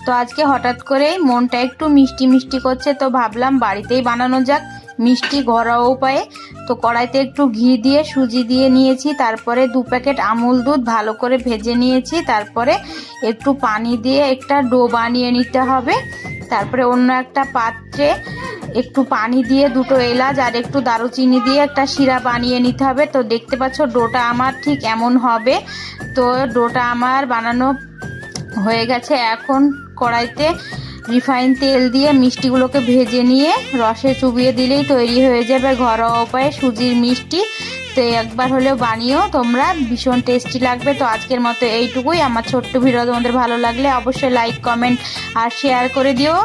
তো আজকে হঠাৎ করেই মনটা একটু মিষ্টি মিষ্টি করছে, তো ভাবলাম বাড়িতেই বানানো যাক মিষ্টি ঘরোয়া উপায়ে। তো কড়াইতে একটু ঘি দিয়ে সুজি দিয়ে নিয়েছি, তারপরে 2 প্যাকেট আমুল দুধ ভালো করে ভেজে নিয়েছি, তারপরে একটু পানি দিয়ে একটা ডো বানিয়ে নিতে হবে। তারপরে অন্য একটা পাত্রে একটু পানি দিয়ে 2টো এলাচ আর একটু দারুচিনি দিয়ে একটা শিরা বানিয়ে নিতে হবে। তো দেখতে পাচ্ছ ডোটা আমার ঠিক এমন হবে। তো ডোটা আমার বানানো হয়ে গেছে। এখন কড়াইতে রিফাইন তেল দিয়ে মিষ্টিগুলোকে ভেজে নিয়ে রসে চুবিয়ে দিলেই তৈরি হয়ে যাবে ঘরোয়া উপায়ে সুজির মিষ্টি। তো একবার হলেও বানিও তোমরা, ভীষণ টেস্টি লাগবে। তো আজকের মতো এইটুকুই। আমার ছোট্ট ভিডিও তোমাদের ভালো লাগলে অবশ্যই লাইক, কমেন্ট আর শেয়ার করে দিও।